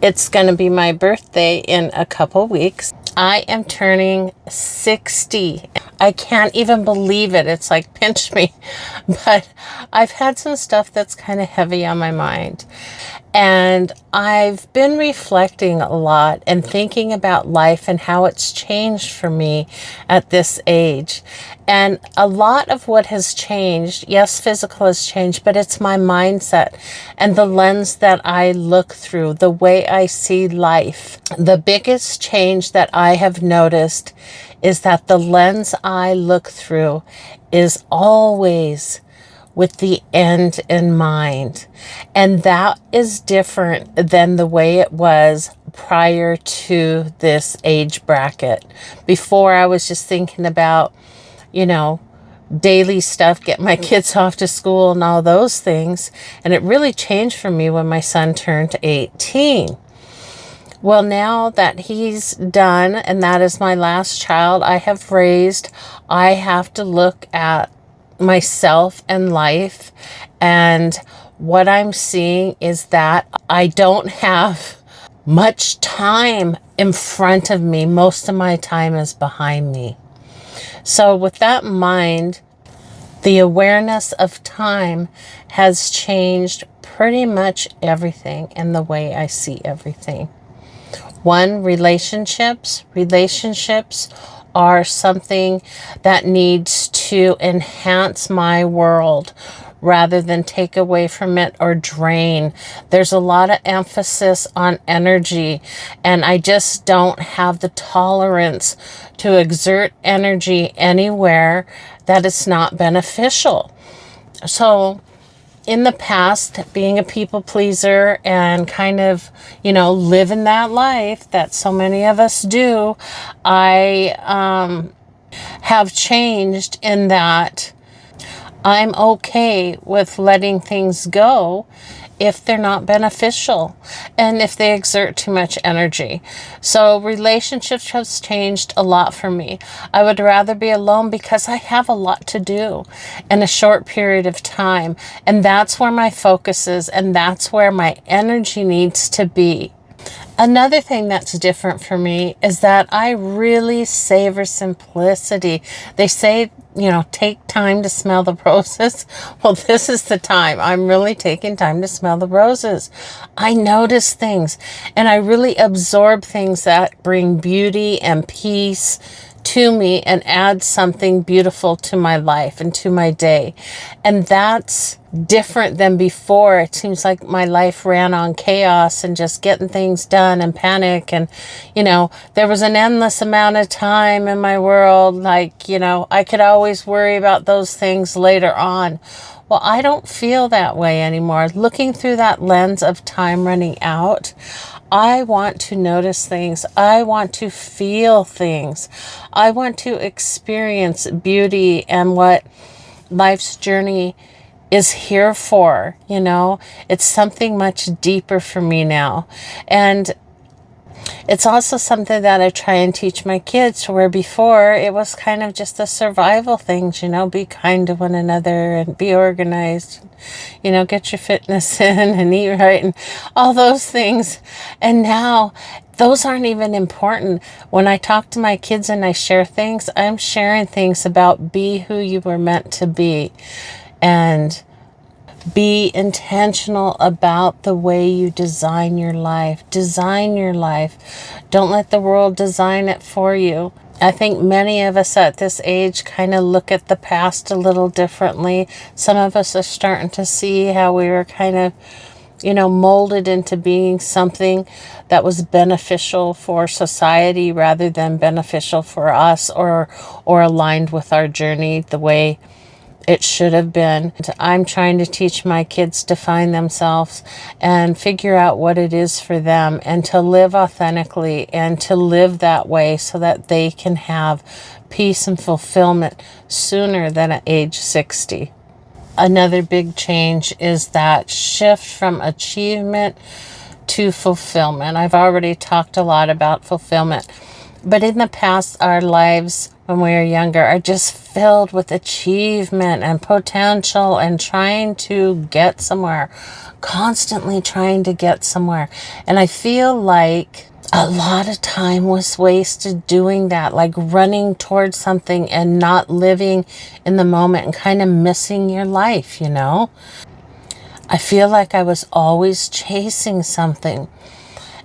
It's going to be my birthday in a couple weeks. I am turning 60. I can't even believe it. It's like, pinch me. But I've had some stuff that's kind of heavy on my mind. And I've been reflecting a lot and thinking about life and how it's changed for me at this age. And a lot of what has changed, yes, physical has changed, but it's my mindset and the lens that I look through, the way I see life. The biggest change that I have noticed is that the lens I look through is always with the end in mind. And that is different than the way it was prior to this age bracket. Before, I was just thinking about, daily stuff, get my kids off to school and all those things. And it really changed for me when my son turned 18. Well, now that he's done, and that is my last child I have raised, I have to look at myself and life, and what I'm seeing is that I don't have much time in front of me. Most of my time is behind me. So with that in mind, the awareness of time has changed pretty much everything in the way I see everything. One, relationships are something that needs to enhance my world rather than take away from it or drain. There's a lot of emphasis on energy, and I just don't have the tolerance to exert energy anywhere that is not beneficial. So in the past, being a people pleaser and kind of, living that life that so many of us do, I have changed in that I'm okay with letting things go if they're not beneficial and if they exert too much energy. So relationships has changed a lot for me. I would rather be alone because I have a lot to do in a short period of time. And that's where my focus is, and that's where my energy needs to be. Another thing that's different for me is that I really savor simplicity. They say, take time to smell the roses. Well, this is the time. I'm really taking time to smell the roses. I notice things and I really absorb things that bring beauty and peace to me and add something beautiful to my life and to my day. And that's different than before. It seems like my life ran on chaos and just getting things done and panic. And, there was an endless amount of time in my world. Like, I could always worry about those things later on. Well, I don't feel that way anymore. Looking through that lens of time running out, I want to notice things. I want to feel things. I want to experience beauty and what life's journey is here for. It's something much deeper for me now. And it's also something that I try and teach my kids, where before it was kind of just the survival things, be kind to one another and be organized, get your fitness in and eat right and all those things. And now those aren't even important. When I talk to my kids and I share things, I'm sharing things about be who you were meant to be and be intentional about the way you design your life. Design your life. Don't let the world design it for you. I think many of us at this age kind of look at the past a little differently. Some of us are starting to see how we were kind of, molded into being something that was beneficial for society rather than beneficial for us or aligned with our journey the way it should have been. I'm trying to teach my kids to find themselves and figure out what it is for them and to live authentically and to live that way so that they can have peace and fulfillment sooner than at age 60. Another big change is that shift from achievement to fulfillment. I've already talked a lot about fulfillment, but in the past, our lives when we were younger are just filled with achievement and potential and trying to get somewhere, constantly trying to get somewhere. And I feel like a lot of time was wasted doing that, like running towards something and not living in the moment and kind of missing your life, you know? I feel like I was always chasing something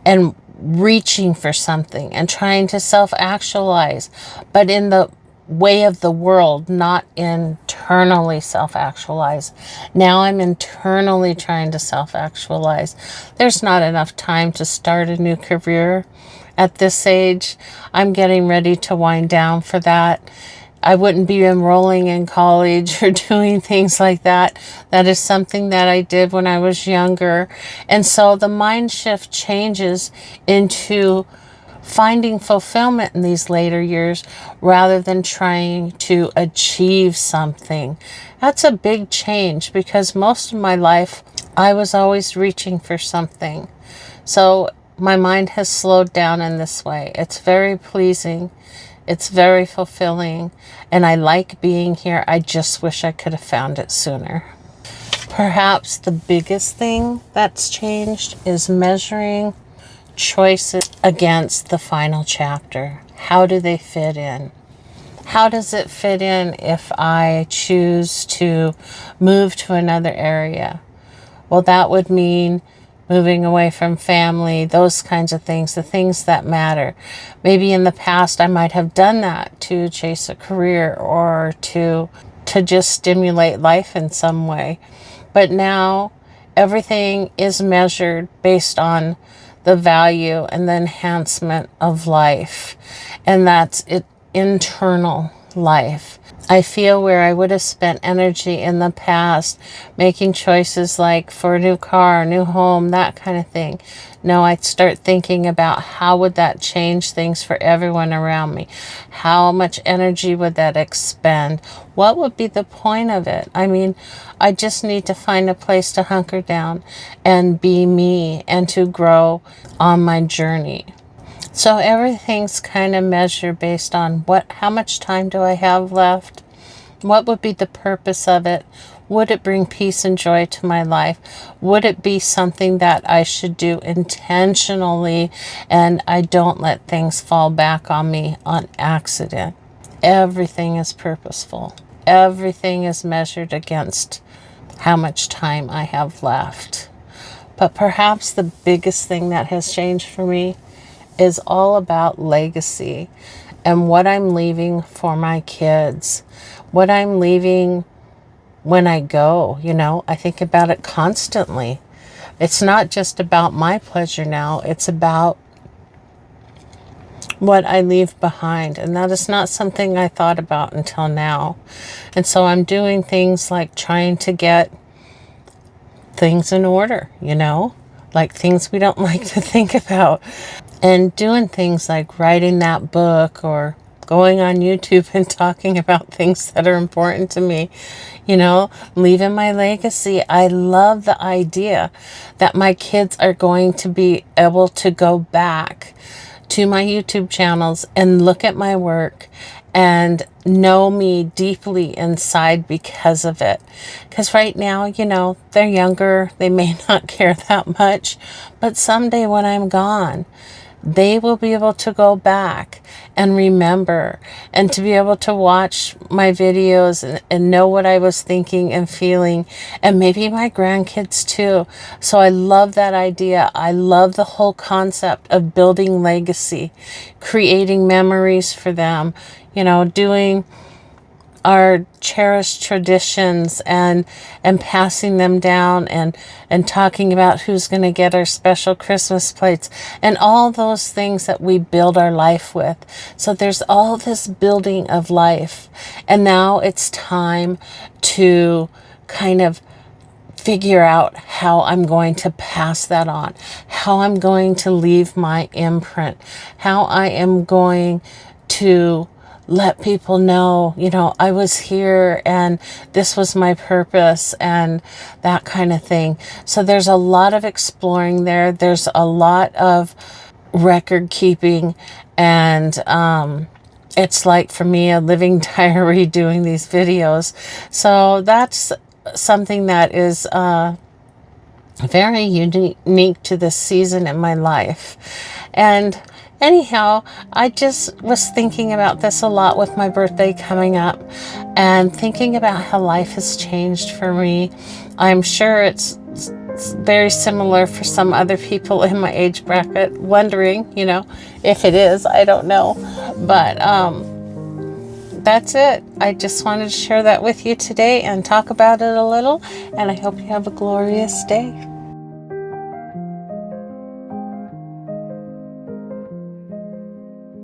and reaching for something and trying to self-actualize, but in the way of the world, not internally self-actualize. Now I'm internally trying to self-actualize. There's not enough time to start a new career at this age. I'm getting ready to wind down for that. I wouldn't be enrolling in college or doing things like that. That is something that I did when I was younger. And so the mind shift changes into finding fulfillment in these later years rather than trying to achieve something. That's a big change because most of my life I was always reaching for something. So my mind has slowed down in this way. It's very pleasing. It's very fulfilling. And I like being here. I just wish I could have found it sooner. Perhaps the biggest thing that's changed is measuring choices against the final chapter. How do they fit in? How does it fit in if I choose to move to another area? Well, that would mean moving away from family, those kinds of things, the things that matter. Maybe in the past I might have done that to chase a career or to just stimulate life in some way. But now everything is measured based on the value and the enhancement of life. And that's it, internal life. I feel where I would have spent energy in the past making choices like for a new car, new home, that kind of thing. No, I'd start thinking about how would that change things for everyone around me? How much energy would that expend? What would be the point of it? I mean, I just need to find a place to hunker down and be me and to grow on my journey. So everything's kind of measured based on how much time do I have left? What would be the purpose of it? Would it bring peace and joy to my life? Would it be something that I should do intentionally and I don't let things fall back on me on accident? Everything is purposeful. Everything is measured against how much time I have left. But perhaps the biggest thing that has changed for me is all about legacy and what I'm leaving for my kids, what I'm leaving when I go. You know, I think about it constantly. It's not just about my pleasure now, it's about what I leave behind. And that is not something I thought about until now. And so I'm doing things like trying to get things in order, you know, like things we don't like to think about. And doing things like writing that book or going on YouTube and talking about things that are important to me, you know, leaving my legacy. I love the idea that my kids are going to be able to go back to my YouTube channels and look at my work and know me deeply inside because of it. Because right now, you know, they're younger. They may not care that much. But someday when I'm gone, they will be able to go back and remember and to be able to watch my videos and know what I was thinking and feeling, and maybe my grandkids too. So I love that idea. I love the whole concept of building legacy, creating memories for them, you know, doing our cherished traditions and passing them down and talking about who's going to get our special Christmas plates and all those things that we build our life with. So there's all this building of life. And now it's time to kind of figure out how I'm going to pass that on, how I'm going to leave my imprint, how I am going to let people know, you know, I was here and this was my purpose and that kind of thing. So there's a lot of exploring there. There's a lot of record keeping and it's like for me a living diary doing these videos. So that's something that is very unique to this season in my life. And anyhow, I just was thinking about this a lot with my birthday coming up, and thinking about how life has changed for me. I'm sure it's very similar for some other people in my age bracket, wondering, if it is. I don't know. But that's it. I just wanted to share that with you today and talk about it a little, and I hope you have a glorious day.